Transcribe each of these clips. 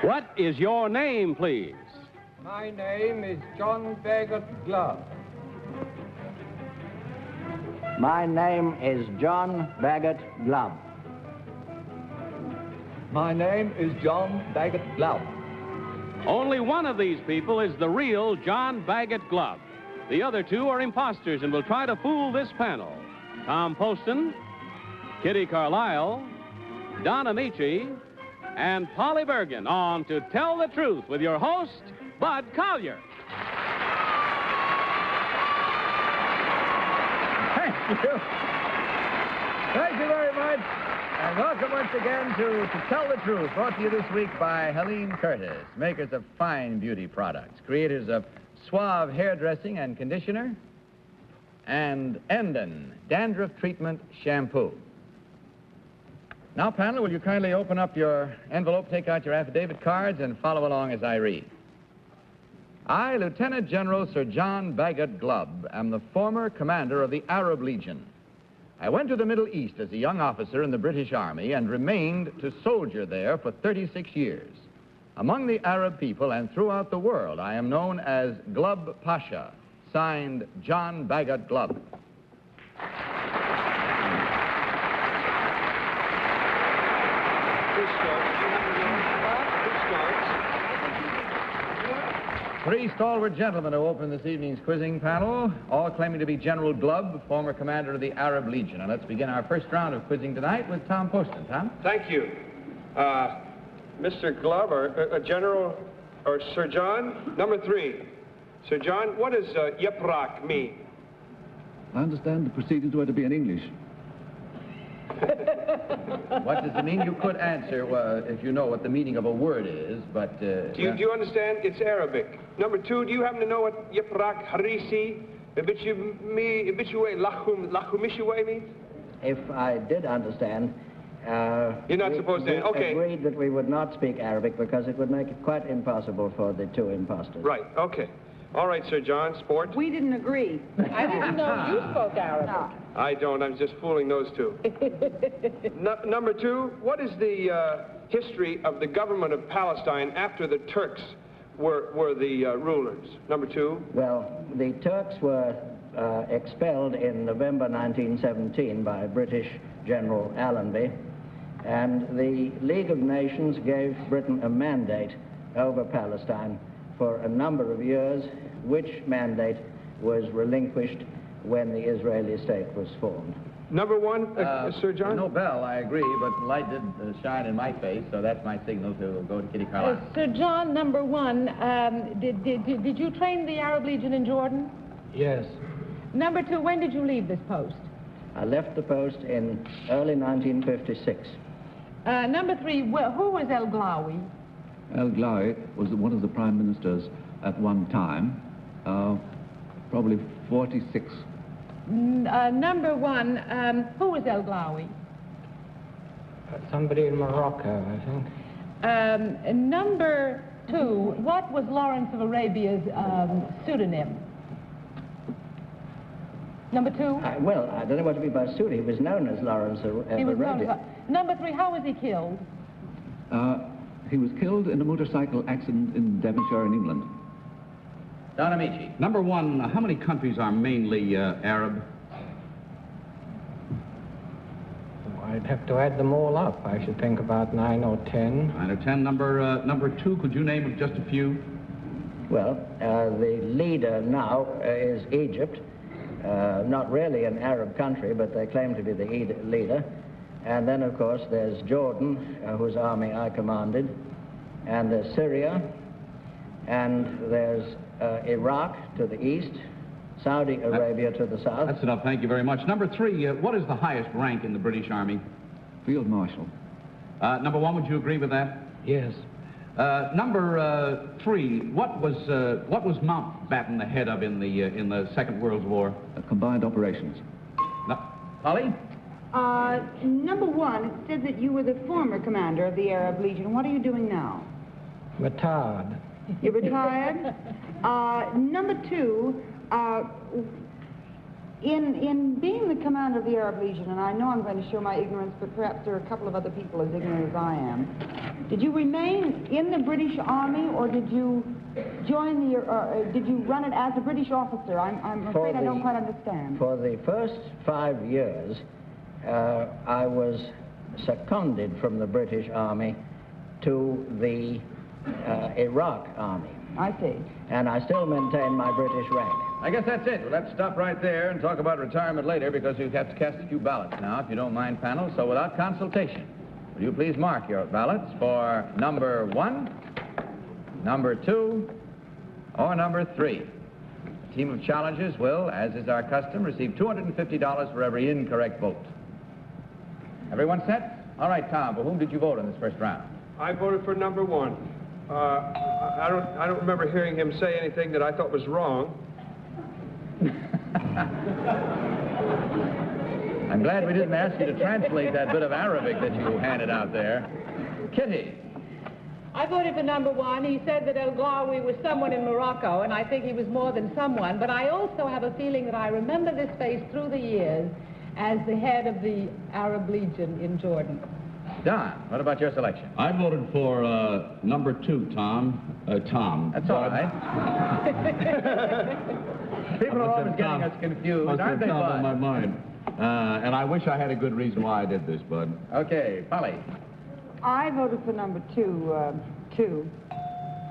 What is your name, please? My name is John Baggett Glubb. My name is John Baggett Glubb. My name is John Baggett Glubb. Only one of these people is the real John Baggett Glubb. The other two are imposters and will try to fool this panel. Tom Poston, Kitty Carlisle, Donna Ameche, and Polly Bergen on To Tell the Truth with your host, Bud Collier. Thank you. Thank you very much. And welcome once again to Tell the Truth, brought to you this week by Helene Curtis, makers of fine beauty products, creators of Suave hairdressing and conditioner, and Enden dandruff treatment shampoo. Now, panel, will you kindly open up your envelope, take out your affidavit cards, and follow along as I read. I, Lieutenant General Sir John Baggett Glubb, am the former commander of the Arab Legion. I went to the Middle East as a young officer in the British Army and remained to soldier there for 36 years. Among the Arab people and throughout the world, I am known as Glubb Pasha, signed John Baggett Glubb. Three stalwart gentlemen who open this evening's quizzing panel, all claiming to be General Glubb, former commander of the Arab Legion. And let's begin our first round of quizzing tonight with Tom Poston. Tom? Thank you. Mr. Glubb, or General, or Sir John, number 3. Sir John, what does Yiprak mean? I understand the proceedings were to be in English. What does it mean? You could answer if you know what the meaning of a word is, but... Do you understand? It's Arabic. Number 2, do you happen to know what Yiprak Harisi, Lachumishiwe means? If I did understand... You're not supposed to... Okay. We agreed that we would not speak Arabic because it would make it quite impossible for the two imposters. Right, okay. All right, Sir John, sport. We didn't agree. I didn't know you spoke Arabic. No. I don't. I'm just fooling those two. Number 2, what is the history of the government of Palestine after the Turks were the rulers? Number 2. Well, the Turks were expelled in November 1917 by British General Allenby, and the League of Nations gave Britain a mandate over Palestine for a number of years, which mandate was relinquished when the Israeli state was formed. Number 1, Sir John? No bell, I agree, but the light did shine in my face, so that's my signal to go to Kitty Carlisle. Sir John, number 1, did you train the Arab Legion in Jordan? Yes. Number 2, when did you leave this post? I left the post in early 1956. Number 3, who was El Glawi? El Glawi was one of the prime ministers at one time, probably 46. Number 1, who was El Glawi? Somebody in Morocco, I think. Number 2, what was Lawrence of Arabia's pseudonym? Number 2? Well, I don't know what to be by pseudonym. He was known as Lawrence of Arabia. Number 3, how was he killed? He was killed in a motorcycle accident in Devonshire in England. Donna Ameche. Number 1, how many countries are mainly Arab? I'd have to add them all up. I should think about 9 or 10. 9 or 10. Number 2, could you name just a few? Well, the leader now is Egypt. Not really an Arab country, but they claim to be the leader. And then, of course, there's Jordan, whose army I commanded, and there's Syria, and there's Iraq to the east, Saudi Arabia to the south. That's enough. Thank you very much. Number 3, what is the highest rank in the British Army? Field Marshal. Number 1, would you agree with that? Yes. Number 3, what was Mountbatten the head of in the Second World War? Combined operations. Polly? Number 1, it said that you were the former commander of the Arab Legion. What are you doing now? Retired. You're retired? Number 2, In being the commander of the Arab Legion, and I know I'm going to show my ignorance, but perhaps there are a couple of other people as ignorant as I am, did you remain in the British Army, or did you join the, did you run it as a British officer? I'm afraid I don't quite understand. For the first 5 years, I was seconded from the British Army to the Iraq Army. I see. And I still maintain my British rank. I guess that's it. We'll have to stop right there and talk about retirement later because we have to cast a few ballots now, if you don't mind, panel. So without consultation, will you please mark your ballots for number 1, number 2, or number 3. The team of challengers will, as is our custom, receive $250 for every incorrect vote. Everyone set? All right, Tom, for whom did you vote in this first round? I voted for number 1. I don't remember hearing him say anything that I thought was wrong. I'm glad we didn't ask you to translate that bit of Arabic that you handed out there. Kitty. I voted for number 1. He said that El Ghawi was someone in Morocco, and I think he was more than someone. But I also have a feeling that I remember this face through the years as the head of the Arab Legion in Jordan. Don, what about your selection? I voted for number 2, Tom. Tom. That's all right. People are always getting us confused, aren't they, Bud? On my mind. And I wish I had a good reason why I did this, Bud. Okay, Polly. I voted for number 2,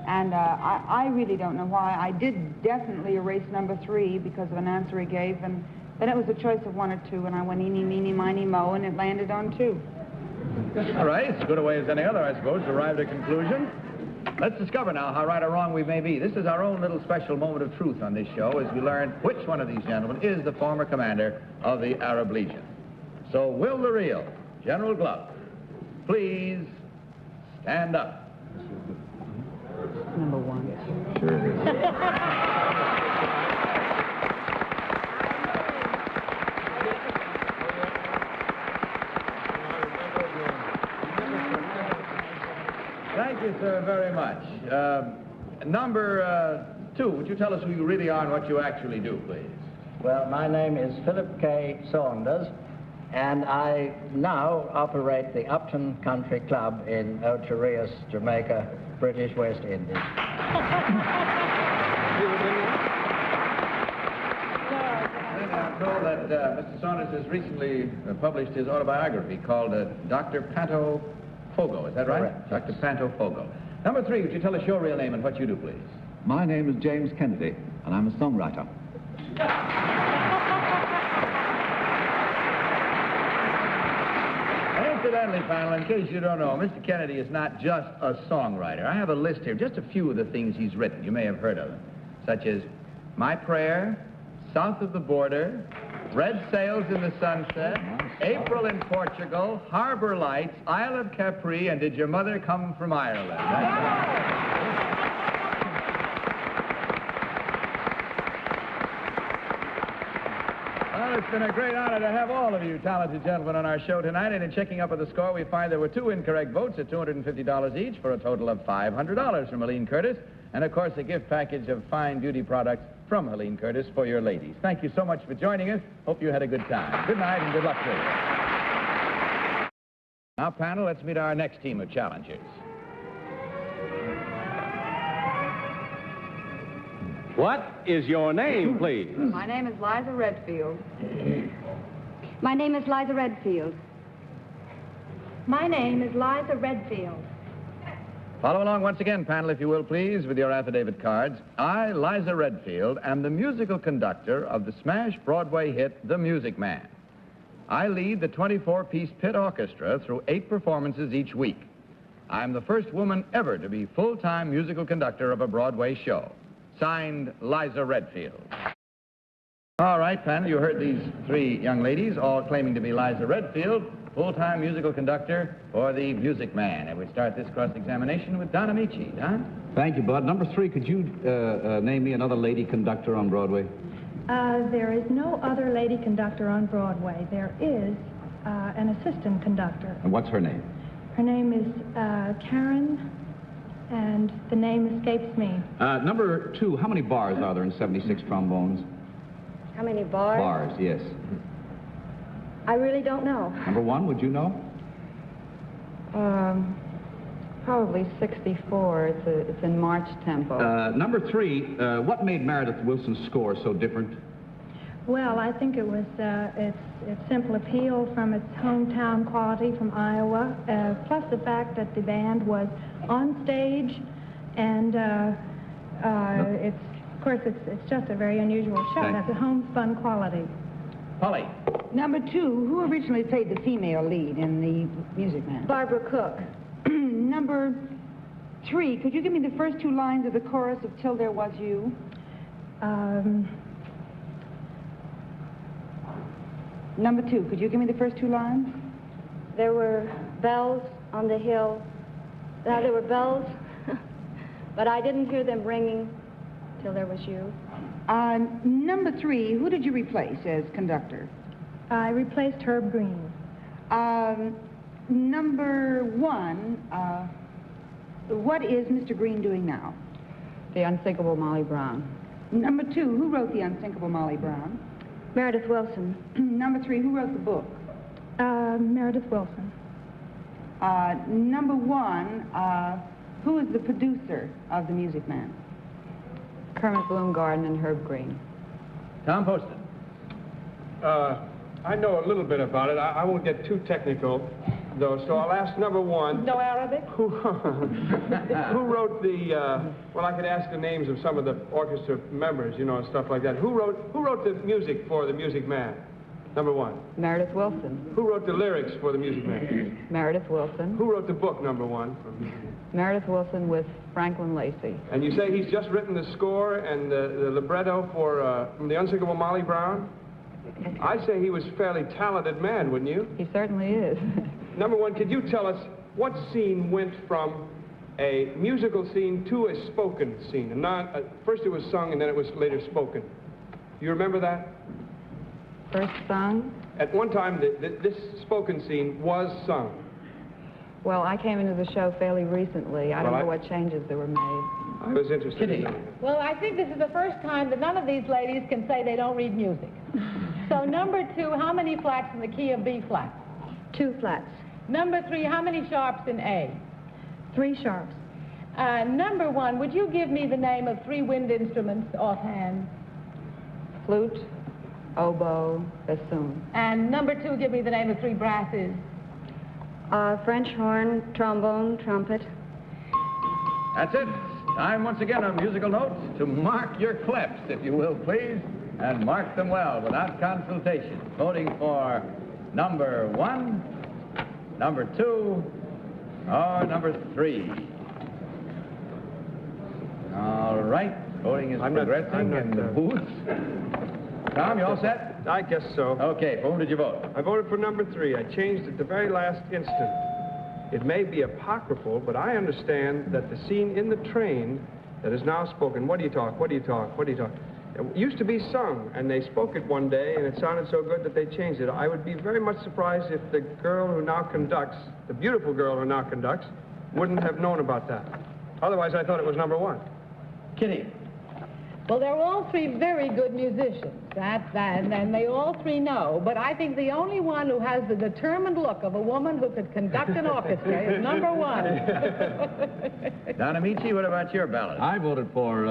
and I really don't know why. I did definitely erase number 3 because of an answer he gave, and then it was a choice of 1 or 2, and I went eeny, meeny, miny, mo, and it landed on 2. All right, it's as good a way as any other, I suppose, to arrive at a conclusion. Let's discover now how right or wrong we may be. This is our own little special moment of truth on this show as we learn which one of these gentlemen is the former commander of the Arab Legion. So, will the real General Glubb please stand up? Number 1. Sure. Thank you, sir, very much. Number 2, would you tell us who you really are and what you actually do, please? Well, my name is Phillip K Saunders, and I now operate the Upton Country Club in Ocherius, Jamaica, British West Indies. I'm told that Mr. Saunders has recently published his autobiography called Dr. Panto Fogo. Is that right? Correct. Dr. Panto Fogo. Number 3, would you tell us your real name and what you do, please? My name is James Kennedy, and I'm a songwriter. Incidentally, panel, in case you don't know, Mr. Kennedy is not just a songwriter. I have a list here, just a few of the things he's written. You may have heard of them, such as My Prayer, South of the Border, Red Sails in the Sunset, April in Portugal, Harbor Lights, Isle of Capri, and Did Your Mother Come from Ireland? Well, it's been a great honor to have all of you talented gentlemen on our show tonight, and in checking up on the score, we find there were 2 incorrect votes at $250 each for a total of $500 from Helene Curtis, and of course a gift package of fine beauty products from Helene Curtis for your ladies. Thank you so much for joining us. Hope you had a good time. Good night and good luck to you. Now, panel, let's meet our next team of challengers. What is your name, please? My name is Liza Redfield. My name is Liza Redfield. My name is Liza Redfield. Follow along once again, panel, if you will, please, with your affidavit cards. I, Liza Redfield, am the musical conductor of the smash Broadway hit, The Music Man. I lead the 24-piece pit orchestra through 8 performances each week. I'm the first woman ever to be full-time musical conductor of a Broadway show. Signed, Liza Redfield. All right, panel, you heard these 3 young ladies, all claiming to be Liza Redfield, full-time musical conductor for The Music Man. And we start this cross-examination with Don Ameche. Don? Thank you, Bud. Number 3, could you name me another lady conductor on Broadway? There is no other lady conductor on Broadway. There is an assistant conductor. And what's her name? Her name is Karen, and the name escapes me. Number 2, how many bars are there in 76 trombones? How many bars? Bars, yes. I really don't know. Number 1, would you know? Probably 64. It's in march tempo. Number 3, what made Meredith Willson's score so different? Well, I think it was its simple appeal from its hometown quality from Iowa, plus the fact that the band was on stage, and it's just a very unusual show. That's a homespun quality. Polly. Number 2, who originally played the female lead in The Music Man? Barbara Cook. Number 3, could you give me the first 2 lines of the chorus of Till There Was You? Number 2, could you give me the first 2 lines? There were bells on the hill. Now, there were bells, but I didn't hear them ringing till there was you. Number 3, who did you replace as conductor? I replaced Herb Green. Number 1, what is Mr. Green doing now? The Unsinkable Molly Brown. Number 2, who wrote The Unsinkable Molly Brown? Meredith Willson. Number 3, who wrote the book? Meredith Willson. Number 1, who is the producer of The Music Man? Kermit Bloomgarden and Herb Green. Tom Poston. I know a little bit about it. I won't get too technical, though, so I'll ask number 1. No Arabic? Who wrote the, well, I could ask the names of some of the orchestra members, you know, and stuff like that. Who wrote the music for The Music Man? Number 1. Meredith Willson. Who wrote the lyrics for The Music Man? Meredith Willson. Who wrote the book, number 1? For Music Man? Meredith Willson with Franklin Lacey. And you say he's just written the score and the libretto for The Unsinkable Molly Brown? I say he was a fairly talented man, wouldn't you? He certainly is. Number 1, could you tell us what scene went from a musical scene to a spoken scene? And not, first it was sung and then it was later spoken. You remember that? First sung? At one time, this spoken scene was sung. Well, I came into the show fairly recently. I don't know what changes there were made. I was interested in that. Well, I think this is the first time that none of these ladies can say they don't read music. So number 2, how many flats in the key of B flat? 2 flats. Number 3, how many sharps in A? 3 sharps. Number 1, would you give me the name of 3 wind instruments offhand? Flute, oboe, bassoon. And number 2, give me the name of 3 brasses. French horn, trombone, trumpet. That's it. Time once again on musical notes to mark your clefs, if you will, please. And mark them well without consultation. Voting for number 1, number 2, or number 3. All right. Voting is progressing in the booths. Tom, you all set? I guess so. Okay, for whom did you vote? I voted for number 3. I changed at the very last instant. It may be apocryphal, but I understand that the scene in the train that is now spoken, what do you talk, what do you talk, what do you talk, it used to be sung, and they spoke it one day, and it sounded so good that they changed it. I would be very much surprised if the girl who now conducts, the beautiful girl who now conducts, wouldn't have known about that. Otherwise, I thought it was number 1. Kitty. Well, they're all 3 very good musicians, and they all 3 know, but I think the only one who has the determined look of a woman who could conduct an orchestra is number 1. Don Ameche, what about your ballot? I voted for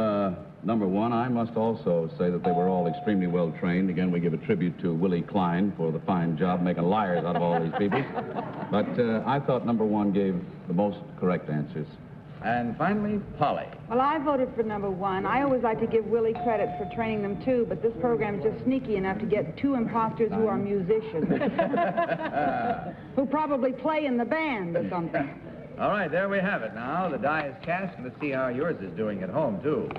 number 1. I must also say that they were all extremely well trained. Again, we give a tribute to Willie Klein for the fine job making liars out of all these people. But I thought number 1 gave the most correct answers. And finally, Polly. Well, I voted for number 1. I always like to give Willie credit for training them, too, but this program is just sneaky enough to get 2 imposters who are musicians. Who probably play in the band or something. All right, there we have it now. The die is cast, and let's see how yours is doing at home, too.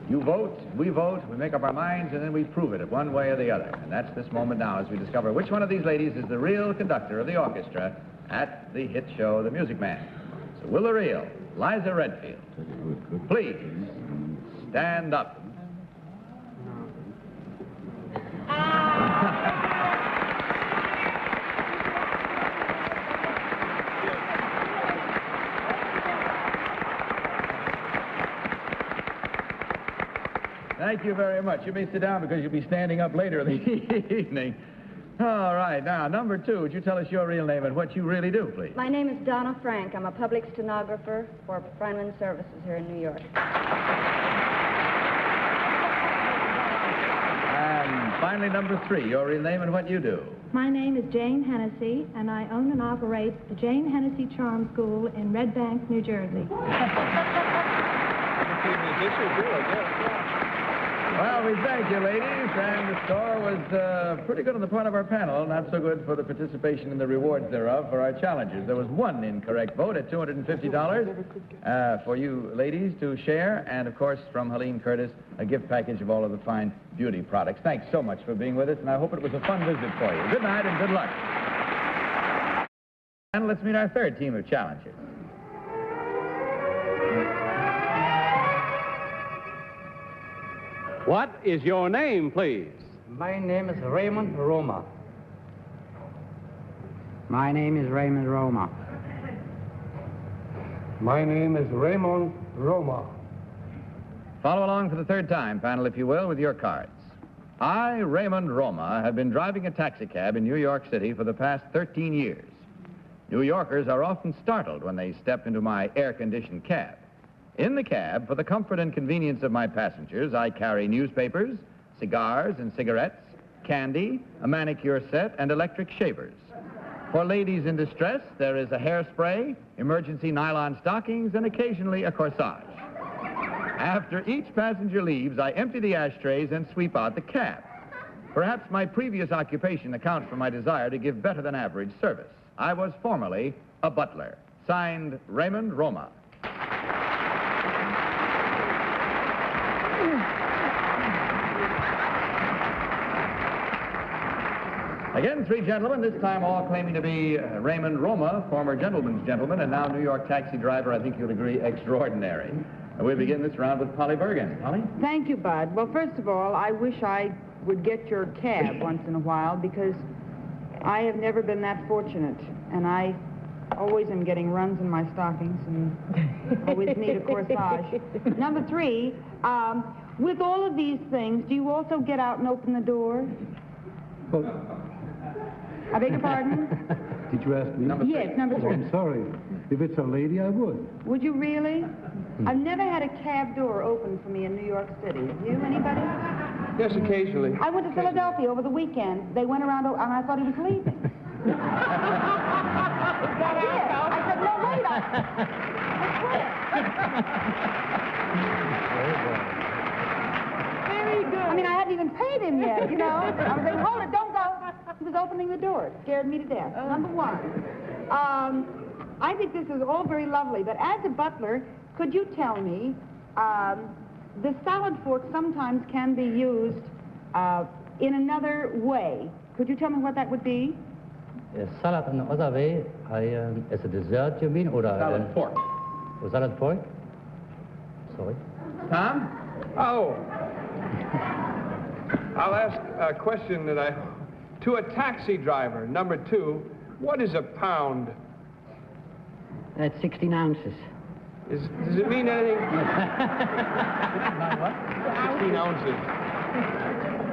You vote, we make up our minds, and then we prove it one way or the other. And that's this moment now as we discover which one of these ladies is the real conductor of the orchestra at the hit show, The Music Man. So will the real Liza Redfield please stand up? Thank you very much. You may sit down because you'll be standing up later in the evening. All right. Now, number 2, would you tell us your real name and what you really do, please? My name is Donna Frank. I'm a public stenographer for Friendland Services here in New York. And finally, number 3, your real name and what you do. My name is Jane Hennessy, and I own and operate the Jane Hennessy Charm School in Red Bank, New Jersey. Well, we thank you, ladies, and the score was pretty good on the part of our panel, not so good for the participation and the rewards thereof for our challengers. There was one incorrect vote at $250 for you ladies to share, and of course, from Helene Curtis, a gift package of all of the fine beauty products. Thanks so much for being with us, and I hope it was a fun visit for you. Good night and good luck. And let's meet our third team of challengers. What is your name, please? My name is Raymond Roma. My name is Raymond Roma. My name is Raymond Roma. Follow along for the third time, panel, if you will, with your cards. I, Raymond Roma, have been driving a taxicab in New York City for the past 13 years. New Yorkers are often startled when they step into my air-conditioned cab. In the cab, for the comfort and convenience of my passengers, I carry newspapers, cigars and cigarettes, candy, a manicure set, and electric shavers. For ladies in distress, there is a hairspray, emergency nylon stockings, and occasionally a corsage. After each passenger leaves, I empty the ashtrays and sweep out the cab. Perhaps my previous occupation accounts for my desire to give better than average service. I was formerly a butler. Signed, Raymond Roma. Again, 3 gentlemen, this time all claiming to be Raymond Roma, former gentleman's gentleman, and now New York taxi driver, I think you'll agree, extraordinary. And we'll begin this round with Polly Bergen. Polly? Thank you, Bud. Well, first of all, I wish I would get your cab once in a while because I have never been that fortunate, and I always am getting runs in my stockings and always need a corsage. Number 3, with all of these things, do you also get out and open the door? I beg your pardon? Did you ask me? Number 3. Yes, number 3. I'm sorry. If it's a lady, I would. Would you really? I've never had a cab door open for me in New York City. Have you, anybody? Yes, occasionally. I went to Philadelphia over the weekend. They went around, and I thought he was leaving. I said, no, wait. Very good. I mean, I hadn't even paid him yet, you know. I was saying, hold it, don't go. He was opening the door. It scared me to death. Number 1. I think this is all very lovely, but as a butler, could you tell me, the salad fork sometimes can be used in another way. Could you tell me what that would be? Salad in other way, as a dessert, you mean? Or Salad fork. Oh, salad fork? Sorry. Tom? Oh. I'll ask a question that to a taxi driver, number 2, what is a pound? That's 16 ounces. Does it mean anything? 16 ounces.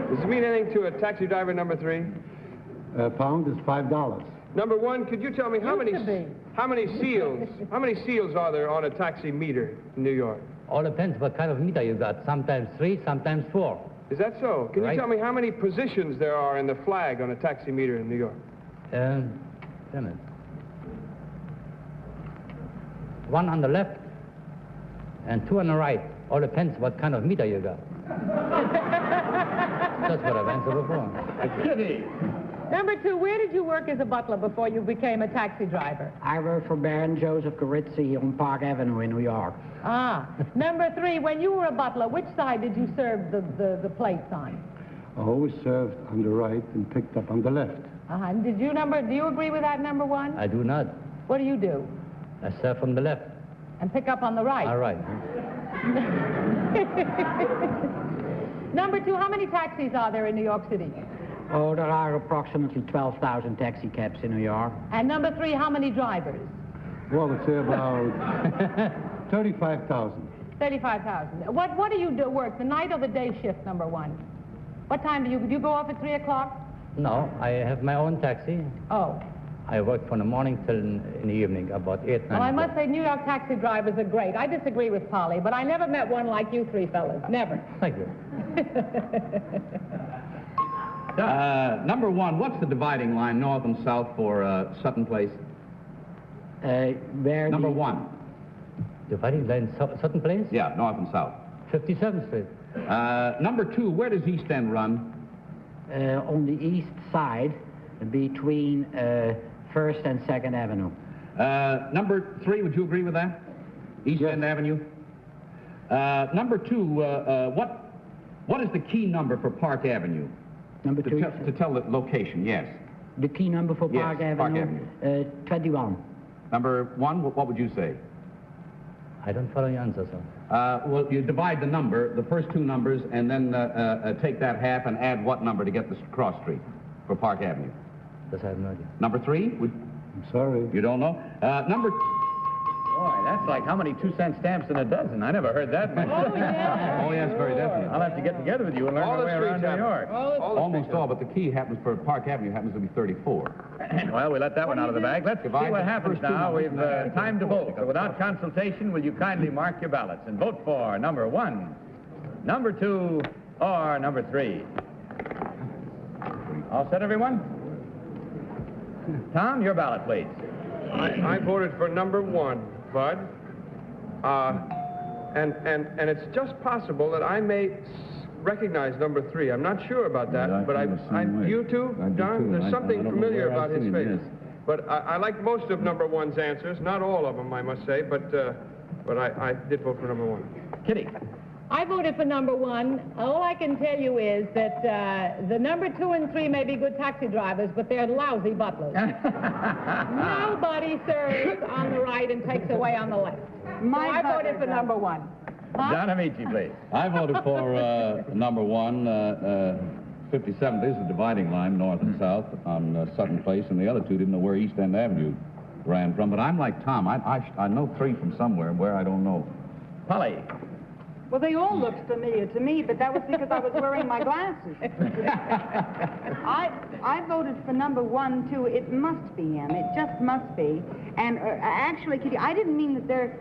Does it mean anything to a taxi driver, number 3? A pound is $5. Number 1, could you tell me how many seals are there on a taxi meter in New York? All depends what kind of meter you got. Sometimes 3, sometimes 4. Is that so? Can Right. you tell me how many positions there are in the flag on a taxi meter in New York? Wait a minute. 1 on the left and 2 on the right. All depends what kind of meter you got. That's what I've answered before. Kitty. Number 2, where did you work as a butler before you became a taxi driver? I worked for Baron Joseph Garizzi on Park Avenue in New York. Ah. Number 3, when you were a butler, which side did you serve the plates on? I always served on the right and picked up on the left. And do you agree with that, number 1? I do not. What do you do? I serve from the left. And pick up on the right? All right. Number 2, how many taxis are there in New York City? Oh, there are approximately 12,000 taxi cabs in New York. And number 3, how many drivers? Well, let's say about 35,000. $35,000. What do you do work, the night or the day shift, number one? What time do you go off at 3 o'clock? No, I have my own taxi. Oh. I work from the morning till in the evening, about 8, 9 Well, I o'clock. must say New York taxi drivers are great. I disagree with Polly, but I never met one like you three fellas. Never. Thank you. Number one, what's the dividing line north and south for Sutton Place? Number one. Dividing line Sutton Place? Yeah, north and south. 57th Street. Number two, where does East End run? On the east side, between 1st and 2nd Avenue. Number three, would you agree with that? East End Avenue. Number two, what is the key number for Park Avenue? Number two? To tell the location, yes. The key number for Yes, Park Avenue? Park Avenue. 21. Number one, what would you say? I don't follow your answer, sir. Well, you divide the number, the first two numbers, and then take that half and add what number to get the cross street for Park Avenue? Yes, I have no idea. Number three? I'm sorry. You don't know? Number... Boy, that's like how many 2-cent stamps in a dozen? I never heard that mentioned. Oh, yeah. Oh, yes, very definitely. I'll have to get together with you and learn my way around New York. Almost all, but the key happens for Park Avenue happens to be 34. Well, we let that one out of the bag. Let's see Divide what the happens first two now. numbers We've and add time to vote. together. So without consultation, will you kindly mark your ballots and vote for number one, number two, or number three? All set, everyone? Tom, your ballot, please. I voted for number one, Bud. And it's just possible that I may recognize number three. I'm not sure about that, I but feel the same way. you too, I do Don? too. There's I something don't know familiar where about I've his seen face. it, yes. But I like most of number one's answers, not all of them, I must say, but I did vote for number one. Kitty. I voted for number one. All I can tell you is that the number 2 and 3 may be good taxi drivers, but they're lousy butlers. Nobody serves on the right and takes away on the left. So I voted for number one. Huh? Donna Ameche, please. I voted for number one. 57th is the dividing line, north and south, on Sutton Place, and the other two didn't know where East End Avenue ran from. But I'm like Tom. I know three from somewhere, where I don't know. Polly. Well, they all look familiar to me, but that was because I was wearing my glasses. I voted for number one, too. It must be him. It just must be. And actually, Kitty, I didn't mean they're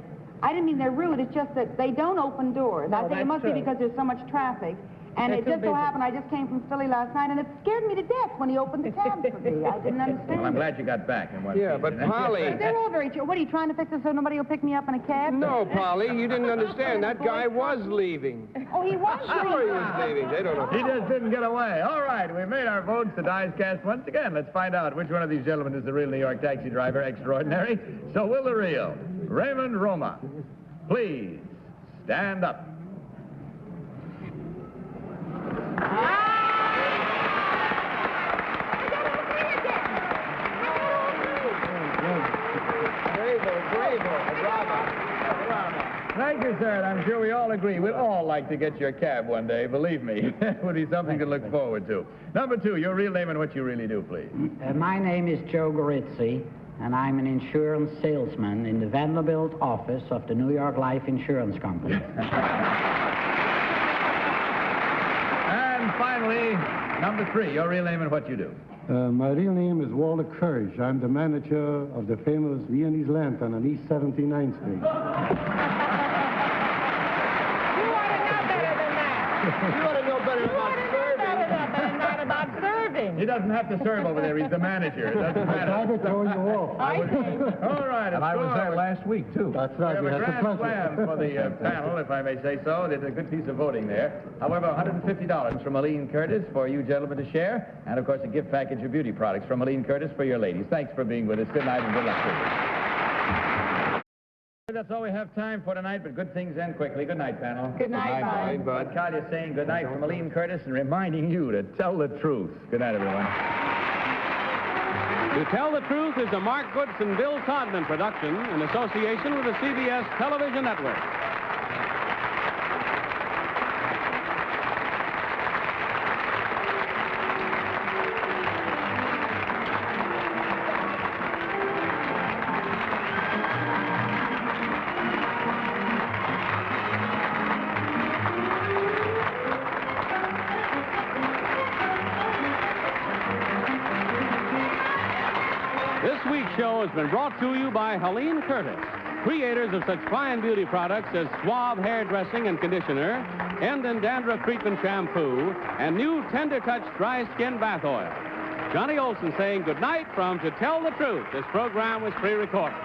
rude. It's just that they don't open doors. I think it must be because there's so much traffic. And it just so happened I just came from Philly last night, and it scared me to death when he opened the tab for me. I didn't understand. Well, I'm glad you got back in one piece. But Polly... They're all very chill. What, are you trying to fix it so nobody will pick me up in a cab? No, Polly, you didn't understand. That guy was leaving. Oh, he was Sure he was leaving. They don't know. He just didn't get away. All right, we made our votes. The die is cast once again. Let's find out which one of these gentlemen is the real New York taxi driver extraordinary. So will the real Raymond Roma please stand up? Thank you, sir, and I'm sure we all agree we'd all like to get your cab one day, believe me. It would be something to look forward to. Number two, your real name and what you really do, please. My name is Joe Gorizzi, and I'm an insurance salesman in the Vanderbilt office of the New York Life Insurance Company. And finally, number three, your real name and what you do. My real name is Walter Kirsch. I'm the manager of the famous Viennese Lantern on East 79th Street. You ought to know better than that. You ought to know better about serving. He doesn't have to serve over there. He's the manager. It doesn't matter. I would throw you off. All right. And I was there last week, too. That's We right. have We a had the grand pleasure. slam for the panel, if I may say so. They did a good piece of voting there. However, $150 from Aline Curtis for you gentlemen to share. And, of course, a gift package of beauty products from Aline Curtis for your ladies. Thanks for being with us. Good night and good luck to you. That's all we have time for tonight, but good things end quickly. Good night, panel. Good night, Bud. Bud. Carlisle saying good night from Aline Curtis and reminding you to tell the truth. Good night, everyone. To Tell the Truth is a Mark Goodson, Bill Todman production in association with the CBS Television Network. Romo has been brought to you by Helene Curtis, creators of such fine beauty products as Suave Hairdressing and Conditioner, End and Dandruff Treatment Shampoo, and new Tender Touch Dry Skin Bath Oil. Johnny Olson saying goodnight from To Tell the Truth. This program was pre-recorded.